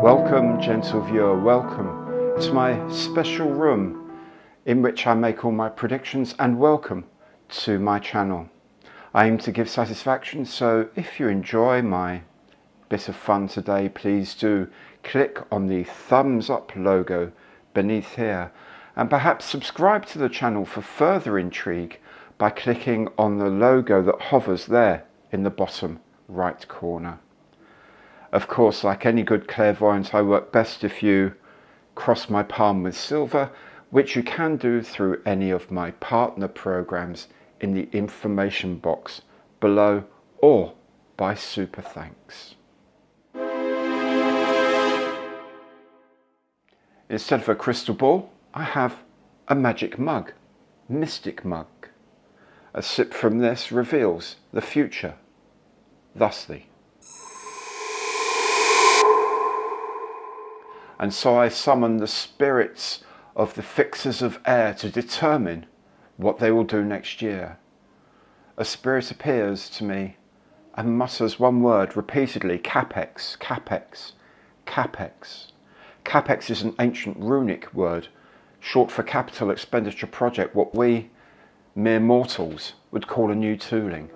Welcome, gentle viewer, welcome to my special room in which I make all my predictions, and welcome to my channel. I aim to give satisfaction, so if you enjoy my bit of fun today, please do click on the thumbs up logo beneath here, and perhaps subscribe to the channel for further intrigue by clicking on the logo that hovers there in the bottom right corner. Of course, like any good clairvoyant, I work best if you cross my palm with silver, which you can do through any of my partner programs in the information box below, or by super thanks. Instead of a crystal ball, I have a magic mug, mystic mug. A sip from this reveals the future, thusly. And so I summon the spirits of the fixers of air to determine what they will do next year. A spirit appears to me and mutters one word repeatedly: Capex, Capex, Capex. Capex is an ancient runic word, short for capital expenditure project, what we mere mortals would call a new tooling.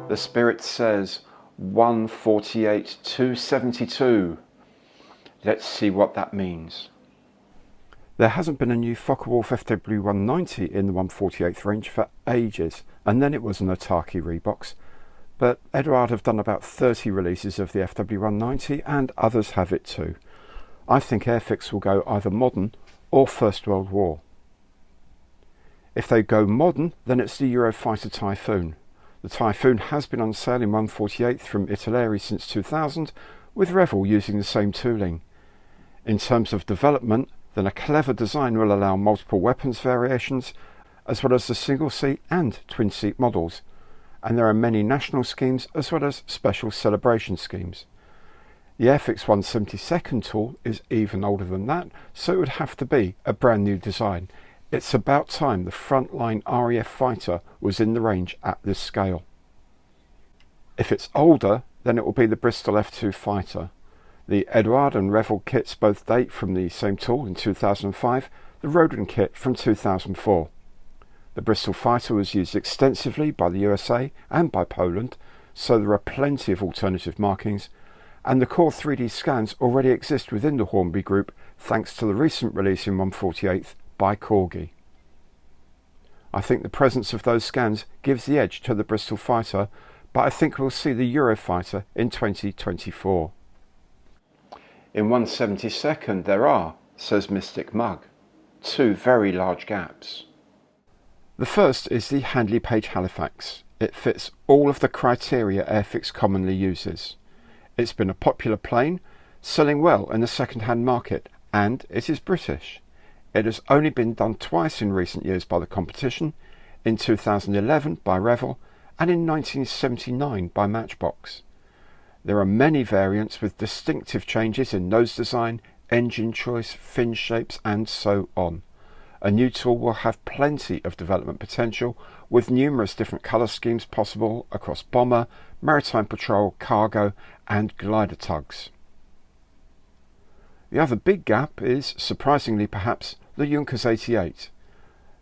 The spirit says 148 272. Let's see what that means. There hasn't been a new Focke-Wulf FW190 in the 148th range for ages, and then it was an Otaki Reeboks. But Eduard have done about 30 releases of the FW190, and others have it too. I think Airfix will go either modern or First World War. If they go modern, then it's the Eurofighter Typhoon. The Typhoon has been on sale in 148th from Italeri since 2000, with Revell using the same tooling. In terms of development, then a clever design will allow multiple weapons variations, as well as the single seat and twin seat models, and there are many national schemes as well as special celebration schemes. The Airfix 172nd tool is even older than that, so it would have to be a brand new design. It's about time the frontline RAF fighter was in the range at this scale. If it's older, then it will be the Bristol F2 fighter. The Eduard and Revell kits both date from the same tool in 2005, the Rodin kit from 2004. The Bristol fighter was used extensively by the USA and by Poland, so there are plenty of alternative markings, and the core 3D scans already exist within the Hornby group thanks to the recent release in 148th by Corgi. I think the presence of those scans gives the edge to the Bristol fighter, but I think we'll see the Eurofighter in 2024. In 172nd there are, says Mystic Mug, two very large gaps. The first is the Handley Page Halifax. It fits all of the criteria Airfix commonly uses. It's been a popular plane, selling well in the second-hand market, and it is British. It has only been done twice in recent years by the competition, in 2011 by Revell and in 1979 by Matchbox. There are many variants with distinctive changes in nose design, engine choice, fin shapes and so on. A new tool will have plenty of development potential, with numerous different colour schemes possible across bomber, maritime patrol, cargo and glider tugs. The other big gap is, surprisingly perhaps, the Junkers 88.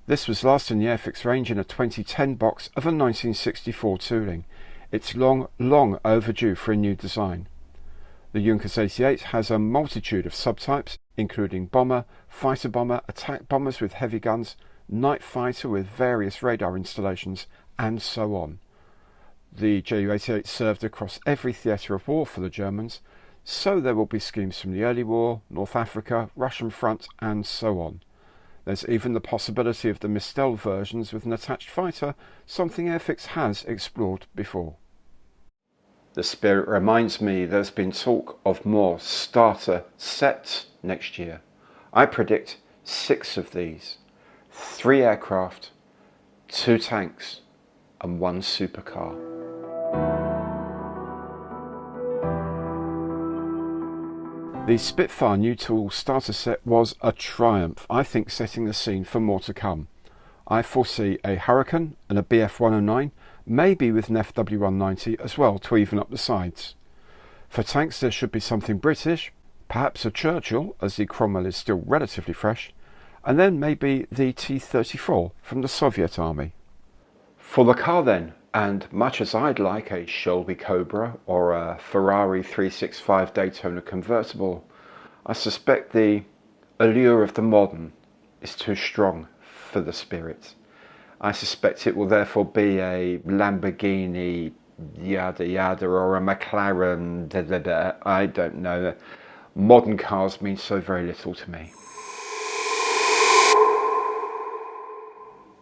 This was last in the Airfix range in a 2010 box of a 1964 tooling. It's long overdue for a new design. The Junkers 88 has a multitude of subtypes, including bomber, fighter bomber, attack bombers with heavy guns, night fighter with various radar installations, and so on. The Ju-88 served across every theatre of war for the Germans, so there will be schemes from the early war, North Africa, Russian front, and so on. There's even the possibility of the Mistel versions with an attached fighter, something Airfix has explored before. The spirit reminds me there's been talk of more starter sets next year. I predict 6 of these: 3 aircraft, 2 tanks, and 1 supercar. The Spitfire new tool starter set was a triumph, I think, setting the scene for more to come. I foresee a Hurricane and a BF-109, maybe with an FW190 as well to even up the sides. For tanks there should be something British, perhaps a Churchill as the Cromwell is still relatively fresh, and then maybe the T-34 from the Soviet Army. For the car then, and much as I'd like a Shelby Cobra or a Ferrari 365 Daytona convertible, I suspect the allure of the modern is too strong for the Spirit. I suspect it will therefore be a Lamborghini yada yada or a McLaren da da da. I don't know. Modern cars mean so very little to me.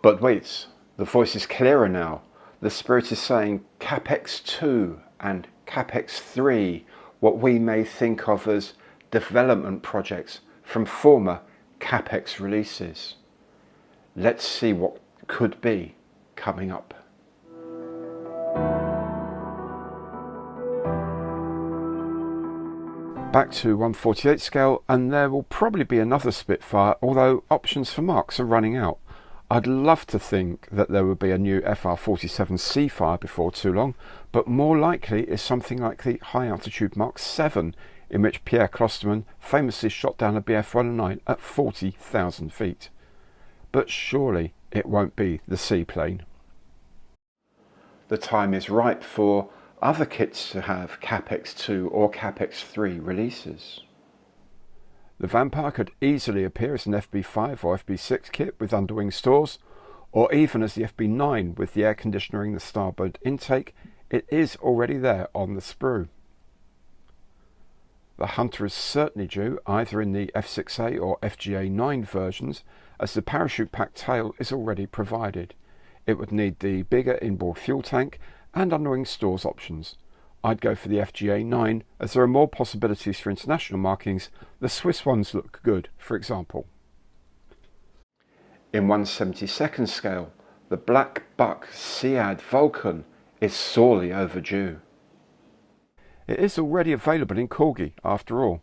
But wait, the voice is clearer now. The Spirit is saying Capex 2 and Capex 3, what we may think of as development projects from former Capex releases. Let's see what could be coming up. Back to 1/48 scale, and there will probably be another Spitfire, although options for marks are running out. I'd love to think that there would be a new FR47 Seafire before too long, but more likely is something like the high altitude Mark 7, in which Pierre Klosterman famously shot down a Bf-109 at 40,000 feet. But surely it won't be the seaplane. The time is ripe for other kits to have Capex 2 or Capex 3 releases. The Vampire could easily appear as an FB5 or FB6 kit with underwing stores, or even as the FB9 with the air conditioning the starboard intake. It is already there on the sprue. The Hunter is certainly due either in the F6A or FGA9 versions, as the parachute pack tail is already provided. It would need the bigger inboard fuel tank and underwing stores options. I'd go for the FGA9 as there are more possibilities for international markings. The Swiss ones look good, for example. In 1/72nd scale, the Black Buck Sead Vulcan is sorely overdue. It is already available in Corgi after all.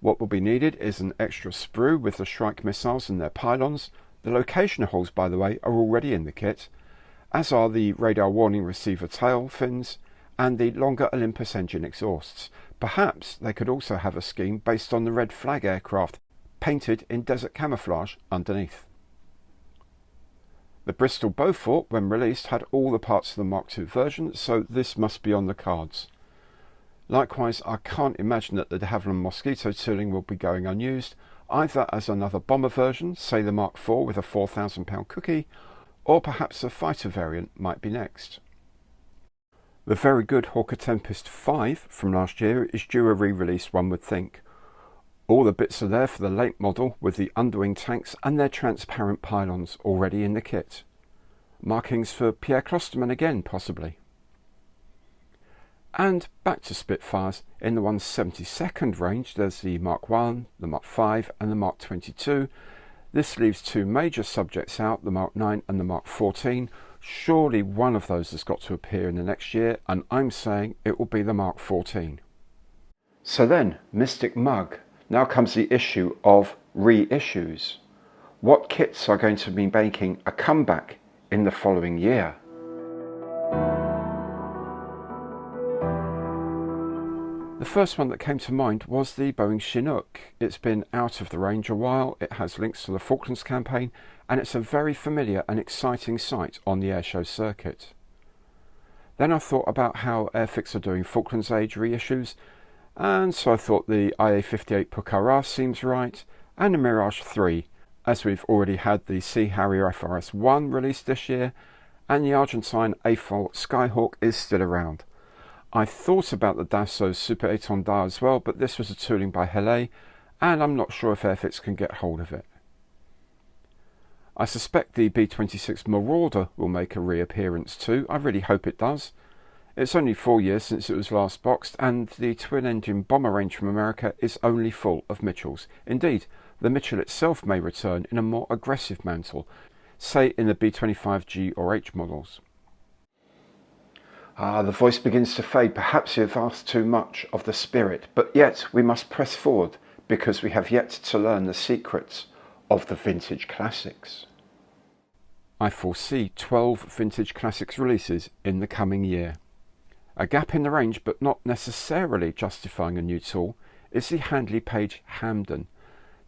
What will be needed is an extra sprue with the Shrike missiles and their pylons. The location holes, by the way, are already in the kit, as are the radar warning receiver tail fins and the longer Olympus engine exhausts. Perhaps they could also have a scheme based on the red flag aircraft, painted in desert camouflage underneath. The Bristol Beaufort, when released, had all the parts of the Mark II version, so this must be on the cards. Likewise, I can't imagine that the de Havilland Mosquito tooling will be going unused, either as another bomber version, say the Mark IV with a 4,000 cookie, or perhaps a fighter variant might be next. The very good Hawker Tempest 5 from last year is due a re-release, one would think. All the bits are there for the late model with the underwing tanks and their transparent pylons already in the kit. Markings for Pierre Klosterman again, possibly. And back to Spitfires. In the 1/72nd range there's the Mark 1, the Mark 5 and the Mark 22. This leaves two major subjects out, the Mark 9 and the Mark 14. Surely one of those has got to appear in the next year, and I'm saying it will be the Mark 14. So then, Mystic Mug. Now comes the issue of reissues. What kits are going to be making a comeback in the following year? The first one that came to mind was the Boeing Chinook. It's been out of the range a while, it has links to the Falklands campaign, and it's a very familiar and exciting sight on the airshow circuit. Then I thought about how Airfix are doing Falklands Age reissues, and so I thought the IA-58 Pucará seems right, and the Mirage 3, as we've already had the Sea Harrier FRS-1 released this year, and the Argentine AFOL Skyhawk is still around. I thought about the Dassault Super Étendard as well, but this was a tooling by Hele, and I'm not sure if Airfix can get hold of it. I suspect the B-26 Marauder will make a reappearance too. I really hope it does. It's only 4 years since it was last boxed, and the twin-engine bomber range from America is only full of Mitchells. Indeed, the Mitchell itself may return in a more aggressive mantle, say in the B-25G or H models. The voice begins to fade. Perhaps we have asked too much of the Spirit, but yet we must press forward because we have yet to learn the secrets of the vintage classics. I foresee 12 Vintage Classics releases in the coming year. A gap in the range, but not necessarily justifying a new tool, is the Handley Page Hampden.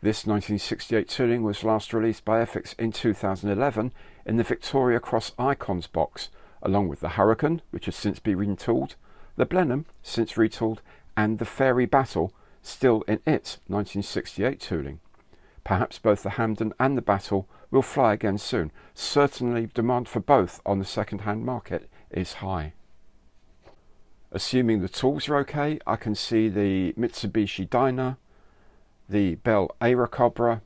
This 1968 tooling was last released by Airfix in 2011 in the Victoria Cross Icons box, along with the Hurricane, which has since been retooled, the Blenheim, since retooled, and the Fairy Battle, still in its 1968 tooling. Perhaps both the Hampden and the Battle will fly again soon. Certainly demand for both on the second-hand market is high. Assuming the tools are okay, I can see the Mitsubishi Dyna, the Bell Airacobra,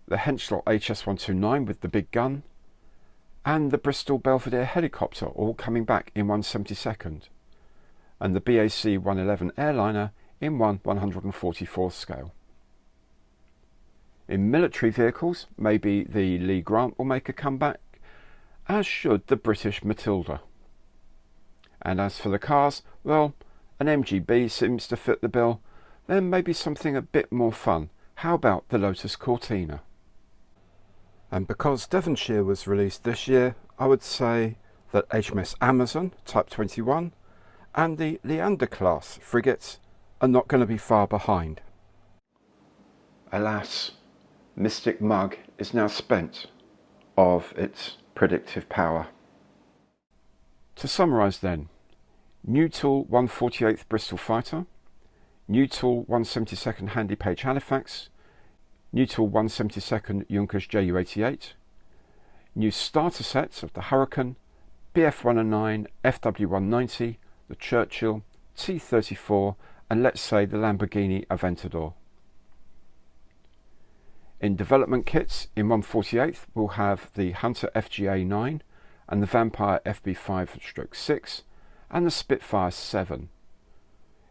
the Henschel HS129 with the big gun, and the Bristol Belvedere helicopter all coming back in 1/72nd, and the BAC 111 airliner in 1/144th scale. In military vehicles, maybe the Lee Grant will make a comeback, as should the British Matilda. And as for the cars, well, an MGB seems to fit the bill. Then maybe something a bit more fun. How about the Lotus Cortina? And because Devonshire was released this year, I would say that HMS Amazon Type 21 and the Leander class frigates are not going to be far behind. Alas, Mystic Mug is now spent of its predictive power. To summarise then, new tool 148th Bristol Fighter, new tool 172nd Handley Page Halifax, new tool 172nd Junkers Ju-88, new starter sets of the Hurricane, BF-109, FW-190, the Churchill, T-34 and let's say the Lamborghini Aventador. In development kits, in 148th we'll have the Hunter FGA-9 and the Vampire FB5/6 and the Spitfire 7.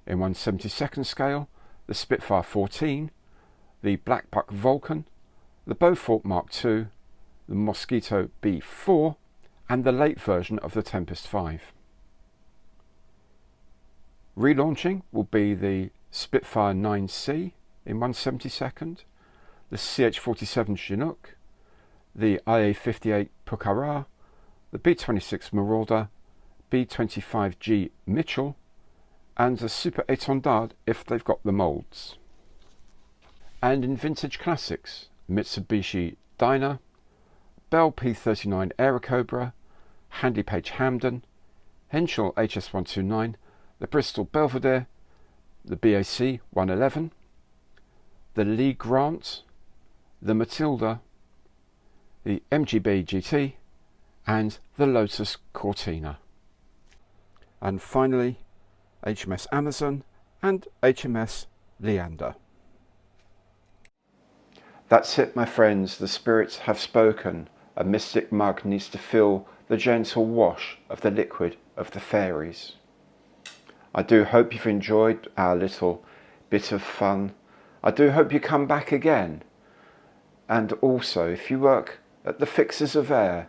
In 1/72nd scale, the Spitfire 14, the Black Buck Vulcan, the Beaufort Mark II, the Mosquito B4 and the late version of the Tempest 5. Relaunching will be the Spitfire 9C in 1/72nd, the CH-47 Chinook, the IA-58 Pucará, the B-26 Marauder, B-25G Mitchell, and the Super Étendard if they've got the moulds. And in Vintage Classics, Mitsubishi Dyna, Bell P-39 Airacobra, Handley Page Hampden, Henschel HS129, the Bristol Belvedere, the BAC 111, the Lee Grant, the Matilda, the MGB GT, and the Lotus Cortina. And finally, HMS Amazon and HMS Leander. That's it, my friends. The spirits have spoken. A Mystic Mug needs to feel the gentle wash of the liquid of the fairies. I do hope you've enjoyed our little bit of fun. I do hope you come back again. And also, if you work at the Fixers of Air,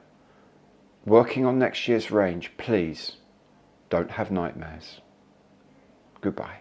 working on next year's range, please don't have nightmares. Goodbye.